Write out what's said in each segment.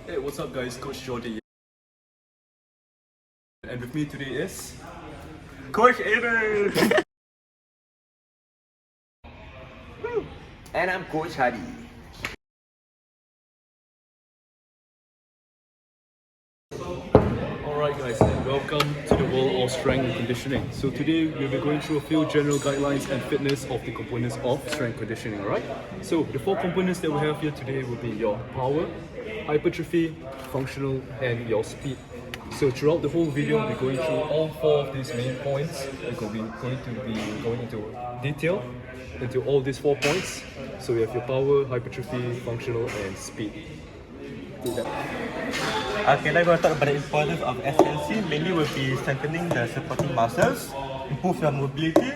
Hey, what's up guys? Coach Jordi. And with me today is Coach Aaron! And I'm Coach Hadi. Alright guys, and welcome to the world of strength and conditioning. So today we'll be going through a few general guidelines and fitness of the components of strength conditioning, alright? So the 4 components that we have here today will be your power, hypertrophy, functional, and your speed. So throughout the whole video, we'll be going through all 4 of these main points. We're going to be going into detail into all these 4 points. So we have your power, hypertrophy, functional, and speed. Okay, now we're going to talk about the importance of SLC. Mainly will be strengthening the supporting muscles, improve your mobility,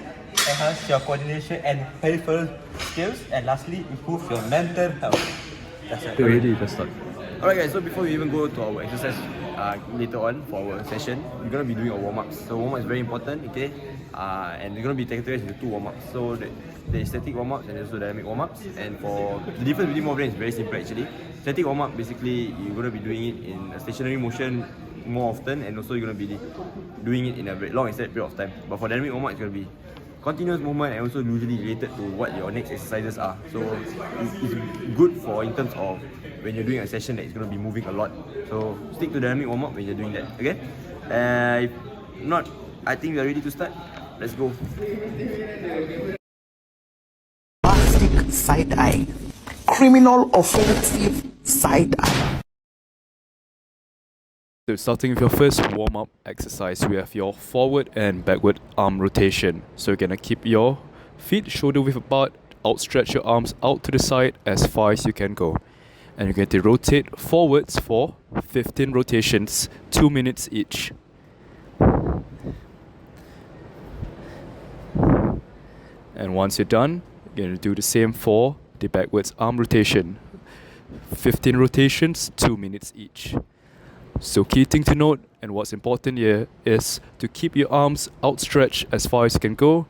enhance your coordination and peripheral skills, and lastly, improve your mental health. That's it. Ready, let's start. Alright guys, so before we even go to our exercise later on for our session, we're going to be doing our warm-ups. So warm-up is very important, okay? And we're going to be categorized into 2 warm-ups. So the static warm-ups and also dynamic warm-ups. And for the difference between both of them is very simple actually. Static warm-up, basically you're going to be doing it in a stationary motion more often, and also you're going to be doing it in a very long extended period of time. But for dynamic warm-up, it's going to be continuous movement and also usually related to what your next exercises are. So it's good for in terms of when you're doing a session that is going to be moving a lot. So stick to dynamic warm-up when you're doing that, okay? If not, I think we're ready to start. Let's go. Plastic side-eye. Criminal offensive side-eye. So starting with your first warm-up exercise, we have your forward and backward arm rotation. So you're gonna keep your feet shoulder width apart, outstretch your arms out to the side as far as you can go. And you're going to rotate forwards for 15 rotations, 2 minutes each. And once you're done, you're going to do the same for the backwards arm rotation. 15 rotations, 2 minutes each. So key thing to note, and what's important here, is to keep your arms outstretched as far as you can go,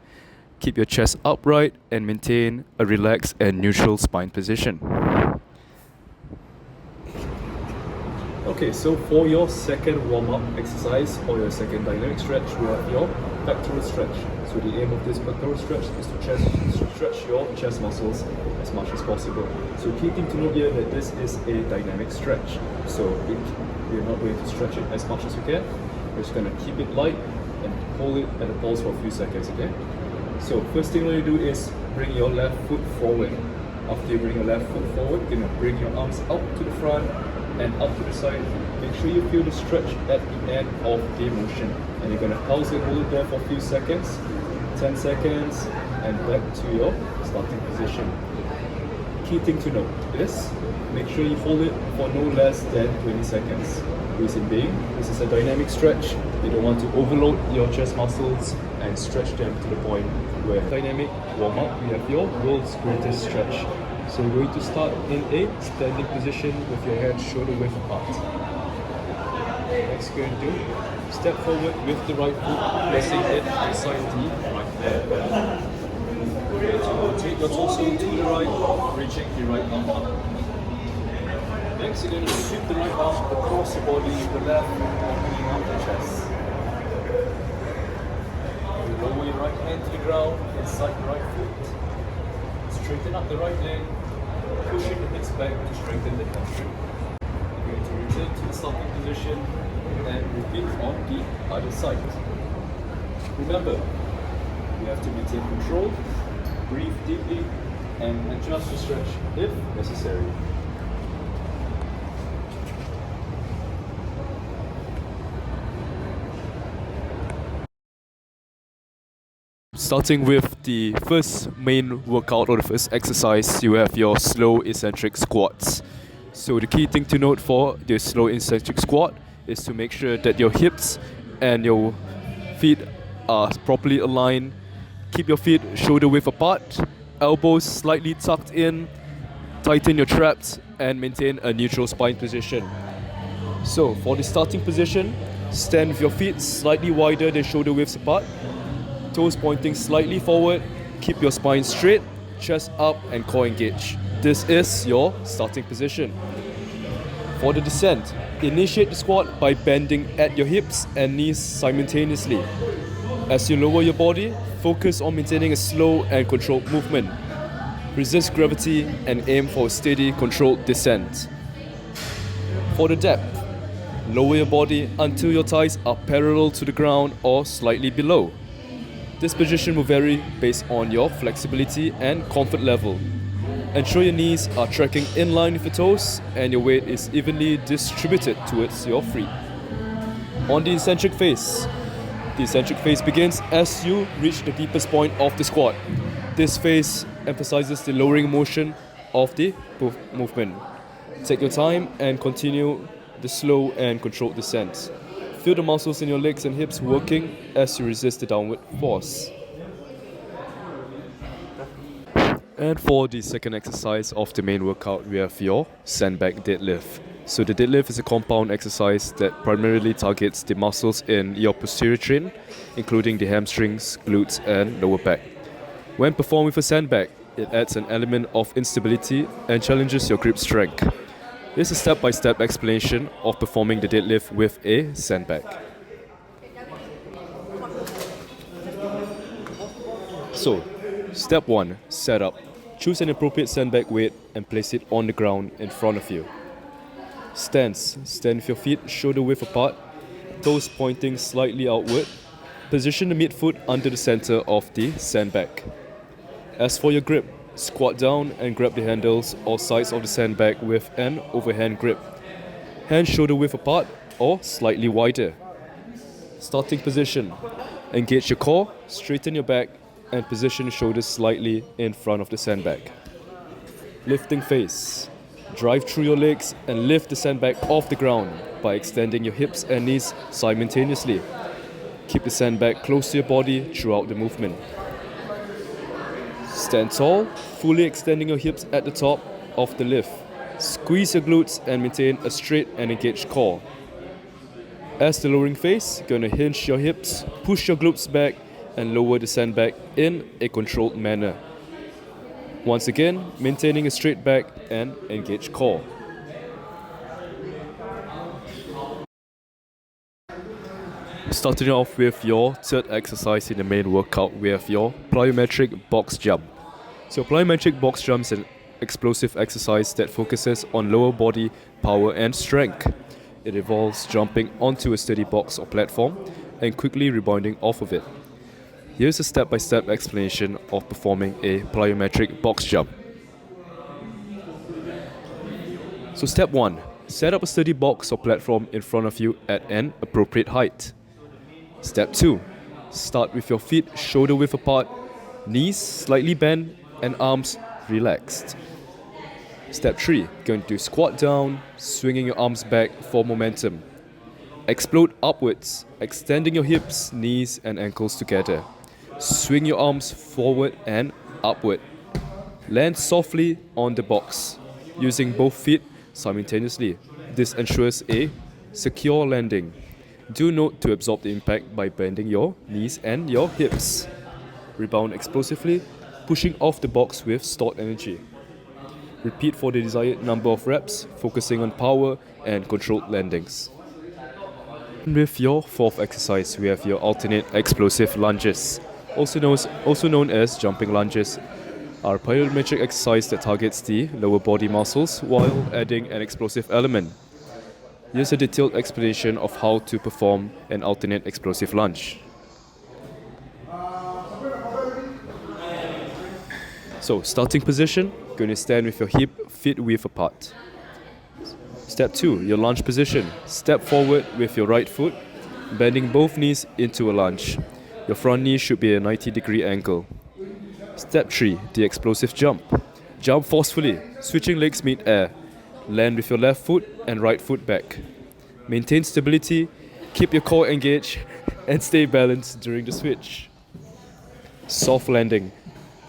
keep your chest upright, and maintain a relaxed and neutral spine position. Okay, so for your second warm-up exercise or your second dynamic stretch, we have your pectoral stretch. So the aim of this pectoral stretch is to stretch your chest muscles as much as possible. So key thing to note here that this is a dynamic stretch. So we're not going to stretch it as much as we can. We're just going to keep it light and hold it at a pulse for a few seconds, okay? So first thing you do is bring your left foot forward. After you bring your left foot forward, you're going to bring your arms out to the front and up to the side. Make sure you feel the stretch at the end of the motion. And you're going to pulse it, hold it there for a few seconds, 10 seconds, and back to your starting position. Key thing to note is, make sure you hold it for no less than 20 seconds. Reason being, this is a dynamic stretch. You don't want to overload your chest muscles and stretch them to the point where dynamic warm-up, we have your world's greatest stretch. So you're going to start in a standing position with your hands shoulder width apart. Next you're going to do, step forward with the right foot, pressing it inside the right leg. You're going to rotate your torso to the right, reaching the right arm up. Next you're going to sweep the right arm across the body, the left opening out the chest. You lower your right hand to the ground, inside the right foot. Straighten up the right leg, pushing the hips back to strengthen the hamstring. You're going to return to the starting position and repeat on the other side. Remember, you have to maintain control, breathe deeply, and adjust the stretch if necessary. Starting with the first main workout or the first exercise, you have your slow eccentric squats. So the key thing to note for the slow eccentric squat is to make sure that your hips and your feet are properly aligned. Keep your feet shoulder width apart, elbows slightly tucked in, tighten your traps, and maintain a neutral spine position. So for the starting position, stand with your feet slightly wider than shoulder widths apart, toes pointing slightly forward, keep your spine straight, chest up and core engaged. This is your starting position. For the descent, initiate the squat by bending at your hips and knees simultaneously. As you lower your body, focus on maintaining a slow and controlled movement. Resist gravity and aim for a steady, controlled descent. For the depth, lower your body until your thighs are parallel to the ground or slightly below. This position will vary based on your flexibility and comfort level. Ensure your knees are tracking in line with your toes and your weight is evenly distributed towards your feet. On the eccentric phase begins as you reach the deepest point of the squat. This phase emphasizes the lowering motion of the movement. Take your time and continue the slow and controlled descent. Feel the muscles in your legs and hips working as you resist the downward force. And for the second exercise of the main workout, we have your sandbag deadlift. So the deadlift is a compound exercise that primarily targets the muscles in your posterior chain, including the hamstrings, glutes and lower back. When performed with a sandbag, it adds an element of instability and challenges your grip strength. This is a step-by-step explanation of performing the deadlift with a sandbag. So, step 1, set up. Choose an appropriate sandbag weight and place it on the ground in front of you. Stance. Stand with your feet shoulder width apart, toes pointing slightly outward. Position the midfoot under the center of the sandbag. As for your grip, squat down and grab the handles or sides of the sandbag with an overhand grip. Hands shoulder width apart or slightly wider. Starting position. Engage your core, straighten your back and position your shoulders slightly in front of the sandbag. Lifting phase. Drive through your legs and lift the sandbag off the ground by extending your hips and knees simultaneously. Keep the sandbag close to your body throughout the movement. Stand tall, fully extending your hips at the top of the lift. Squeeze your glutes and maintain a straight and engaged core. As the lowering phase, you're going to hinge your hips, push your glutes back and lower the sandbag in a controlled manner. Once again, maintaining a straight back and engaged core. Starting off with your third exercise in the main workout, we have your plyometric box jump. So plyometric box jump is an explosive exercise that focuses on lower body power and strength. It involves jumping onto a steady box or platform and quickly rebounding off of it. Here's a step-by-step explanation of performing a plyometric box jump. So step 1. Set up a sturdy box or platform in front of you at an appropriate height. Step 2. Start with your feet shoulder width apart, knees slightly bent and arms relaxed. Step 3. Going to squat down, swinging your arms back for momentum. Explode upwards, extending your hips, knees and ankles together. Swing your arms forward and upward. Land softly on the box, using both feet simultaneously. This ensures a secure landing. Do note to absorb the impact by bending your knees and your hips. Rebound explosively, pushing off the box with stored energy. Repeat for the desired number of reps, focusing on power and controlled landings. With your fourth exercise, we have your alternate explosive lunges. Also known as jumping lunges, are a plyometric exercise that targets the lower body muscles while adding an explosive element. Here's a detailed explanation of how to perform an alternate explosive lunge. So, starting position, going to stand with your feet width apart. Step 2, your lunge position. Step forward with your right foot, bending both knees into a lunge. Your front knee should be a 90-degree angle. Step 3, the explosive jump. Jump forcefully, switching legs mid-air. Land with your left foot and right foot back. Maintain stability, keep your core engaged, and stay balanced during the switch. Soft landing.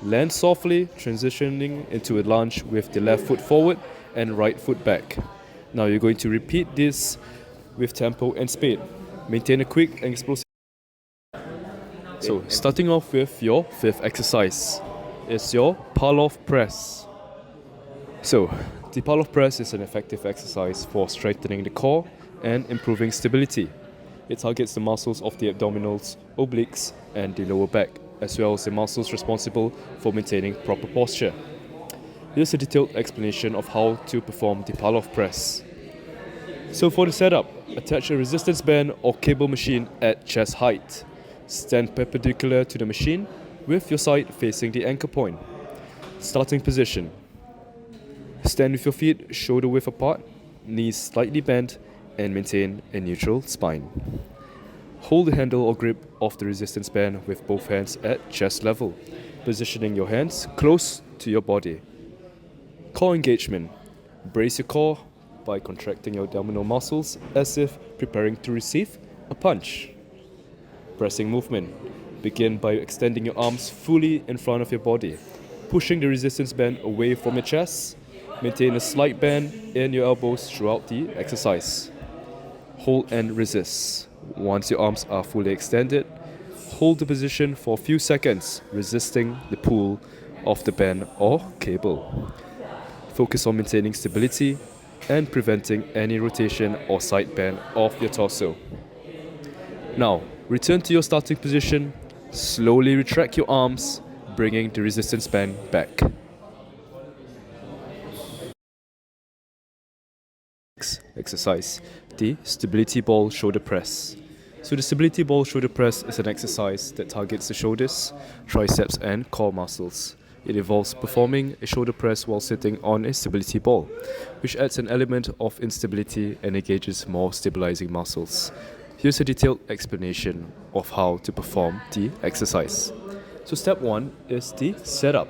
Land softly, transitioning into a lunge with the left foot forward and right foot back. Now you're going to repeat this with tempo and speed. Maintain a quick and explosive. So, starting off with your fifth exercise, is your pull-off press. So, The pull-off press is an effective exercise for strengthening the core and improving stability. It targets the muscles of the abdominals, obliques, and the lower back, as well as the muscles responsible for maintaining proper posture. Here's a detailed explanation of how to perform the pull-off press. So for the setup, attach a resistance band or cable machine at chest height. Stand perpendicular to the machine with your side facing the anchor point. Starting position. Stand with your feet shoulder width apart, knees slightly bent, and maintain a neutral spine. Hold the handle or grip of the resistance band with both hands at chest level, positioning your hands close to your body. Core engagement. Brace your core by contracting your abdominal muscles as if preparing to receive a punch. Pressing movement. Begin by extending your arms fully in front of your body, pushing the resistance band away from your chest. Maintain a slight bend in your elbows throughout the exercise. Hold and resist. Once your arms are fully extended, hold the position for a few seconds, resisting the pull of the band or cable. Focus on maintaining stability and preventing any rotation or side bend of your torso. Now, return to your starting position. Slowly retract your arms, bringing the resistance band back. Exercise, the stability ball shoulder press. So the stability ball shoulder press is an exercise that targets the shoulders, triceps and core muscles. It involves performing a shoulder press while sitting on a stability ball, which adds an element of instability and engages more stabilizing muscles. Here's a detailed explanation of how to perform the exercise. So step 1 is the setup.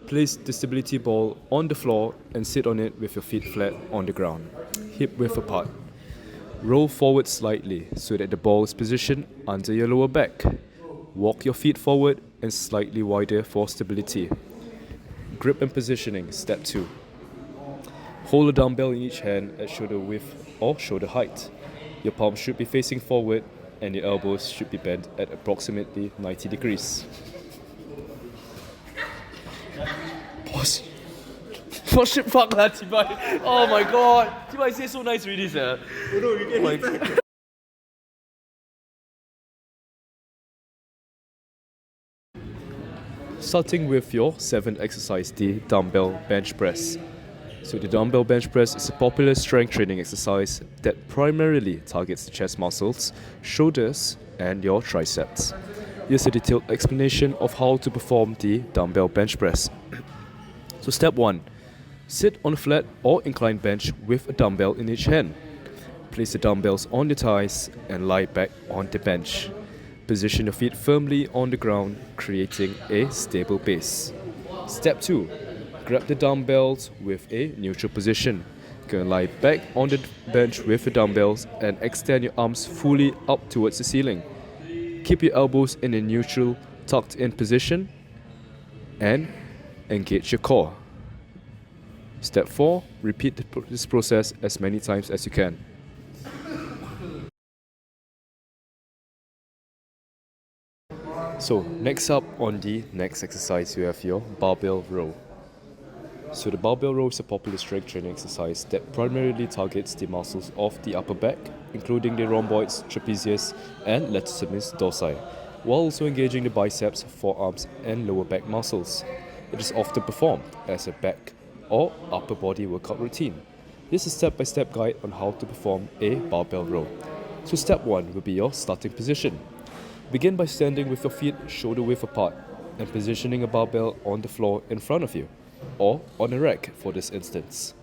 Place the stability ball on the floor and sit on it with your feet flat on the ground, hip width apart. Roll forward slightly so that the ball is positioned under your lower back. Walk your feet forward and slightly wider for stability. Grip and positioning, step 2. Hold a dumbbell in each hand at shoulder width or shoulder height. Your palms should be facing forward and your elbows should be bent at approximately 90 degrees. What shit fuck lah, Tibai. Oh my god. Tibai say so nice already, sir. Starting with your 7th exercise, the dumbbell bench press. So the dumbbell bench press is a popular strength training exercise that primarily targets the chest muscles, shoulders, and your triceps. Here's a detailed explanation of how to perform the dumbbell bench press. So step 1. Sit on a flat or inclined bench with a dumbbell in each hand. Place the dumbbells on your thighs and lie back on the bench. Position your feet firmly on the ground, creating a stable base. Step 2. Grab the dumbbells with a neutral position. You can lie back on the bench with the dumbbells and extend your arms fully up towards the ceiling. Keep your elbows in a neutral, tucked in position and engage your core. Step 4. Repeat this process as many times as you can. So next up on the next exercise, you have your barbell row. So the barbell row is a popular strength training exercise that primarily targets the muscles of the upper back, including the rhomboids, trapezius, and latissimus dorsi, while also engaging the biceps, forearms, and lower back muscles. It is often performed as a back or upper body workout routine. This is a step-by-step guide on how to perform a barbell row. So step 1 will be your starting position. Begin by standing with your feet shoulder width apart and positioning a barbell on the floor in front of you, or on a rack for this instance.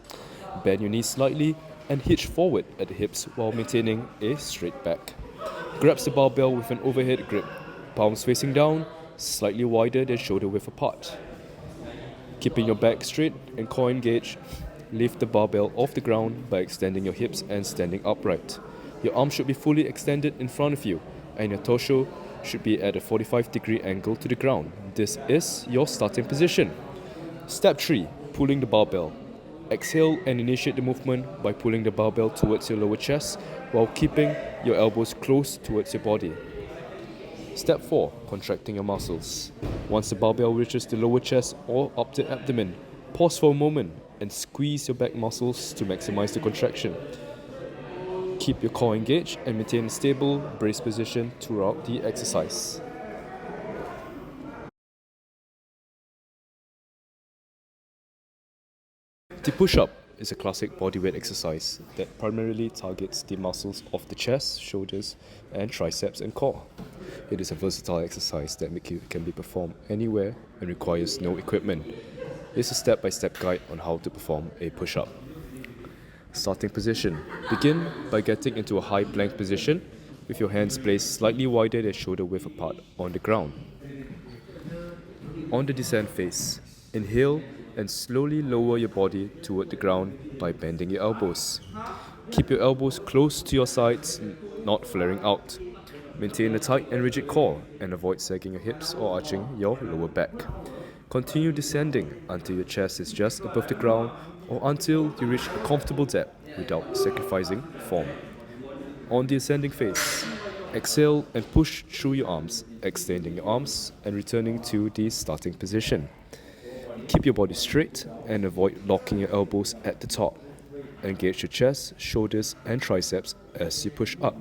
Bend your knees slightly and hitch forward at the hips while maintaining a straight back. Grab the barbell with an overhead grip, palms facing down, slightly wider than shoulder width apart. Keeping your back straight and core engaged, lift the barbell off the ground by extending your hips and standing upright. Your arms should be fully extended in front of you, and your torso should be at a 45-degree angle to the ground. This is your starting position. Step 3. Pulling the barbell. Exhale and initiate the movement by pulling the barbell towards your lower chest while keeping your elbows close towards your body. Step 4. Contracting your muscles. Once the barbell reaches the lower chest or up the abdomen, pause for a moment and squeeze your back muscles to maximize the contraction. Keep your core engaged and maintain a stable, braced position throughout the exercise. The push-up is a classic bodyweight exercise that primarily targets the muscles of the chest, shoulders, and triceps and core. It is a versatile exercise that can be performed anywhere and requires no equipment. It's a step-by-step guide on how to perform a push-up. Starting position. Begin by getting into a high plank position with your hands placed slightly wider than shoulder width apart on the ground. On the descent phase, inhale and slowly lower your body toward the ground by bending your elbows. Keep your elbows close to your sides, not flaring out. Maintain a tight and rigid core and avoid sagging your hips or arching your lower back. Continue descending until your chest is just above the ground or until you reach a comfortable depth without sacrificing form. On the ascending phase, exhale and push through your arms, extending your arms and returning to the starting position. Keep your body straight and avoid locking your elbows at the top. Engage your chest, shoulders and triceps as you push up.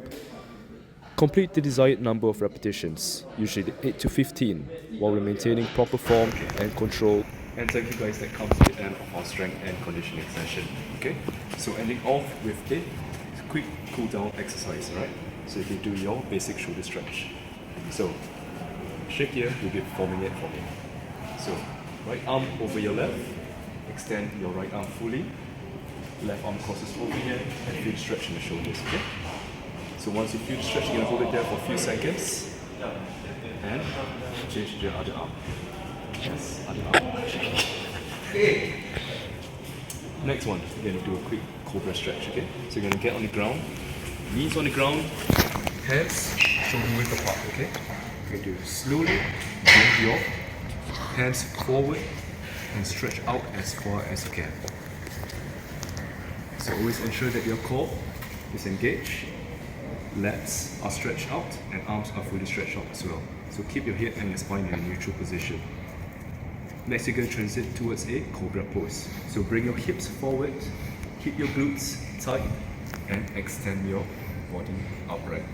Complete the desired number of repetitions, usually 8 to 15, while maintaining proper form and control. And thank you guys, that comes to the end of our strength and conditioning session. Okay, so ending off with a quick cool down exercise, right? So you can do your basic shoulder stretch. So Shaik here will be performing it for me. So right arm over your left, extend your right arm fully, left arm crosses over here, and feel the stretch in the shoulders, okay? So once you feel the stretch, you're going to hold it there for a few seconds, and change to the other arm. Yes, other arm. Next one, you're going to do a quick cobra stretch, okay? So you're going to get on the ground, knees on the ground, hands shoulder width apart, okay? You're going to slowly bring your hands forward and stretch out as far as you can. So always ensure that your core is engaged, lats are stretched out, and arms are fully stretched out as well. So keep your head and your spine in a neutral position. Next, you're going to transit towards a cobra pose. So bring your hips forward, keep your glutes tight, and extend your body upright.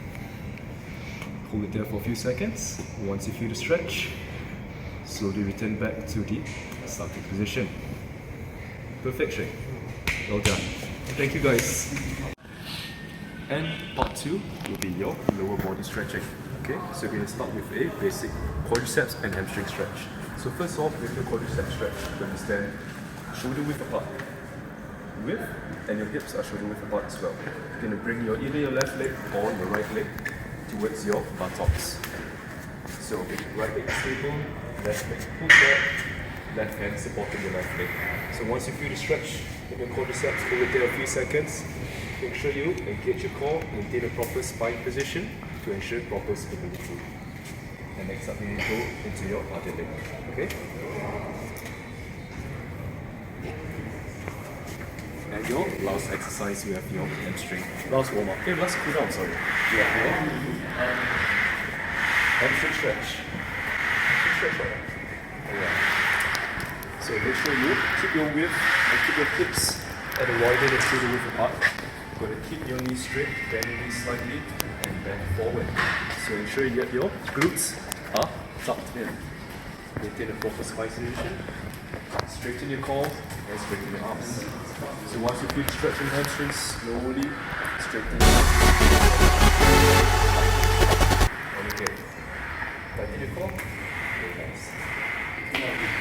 Hold it there for a few seconds. Once you feel the stretch, slowly return back to the starting position. Perfect Shaik. Well done. Thank you guys. And part 2 will be your lower body stretching. Okay, so we're going to start with a basic quadriceps and hamstring stretch. So first off, with your quadriceps stretch, you're going to stand shoulder width apart. Width, and your hips are shoulder width apart as well. You're going to bring either your left leg or your right leg towards your buttocks. So right leg stable, left leg pulled back, left hand supporting your left leg. So once you feel the stretch in your quadriceps, hold it there a few seconds. Make sure you engage your core, maintain a proper spine position to ensure proper stability. And next up, you need to go into your other leg. Okay? And your last exercise, you have your hamstring. Last warm up. Okay, last cool down, sorry. You have your hamstring stretch. Hamstring stretch, right? Alright. So make sure you keep your width and keep your hips at a wider than shoulder width apart. You're going to keep your knees straight, bend your knees slightly, and bend forward. So ensure you get your glutes are tucked in. Maintain a proper spine position. Straighten your core and straighten your arms. So once you feel the stretch in hamstrings, slowly straighten your arms. Okay. Tighten your core. Very nice.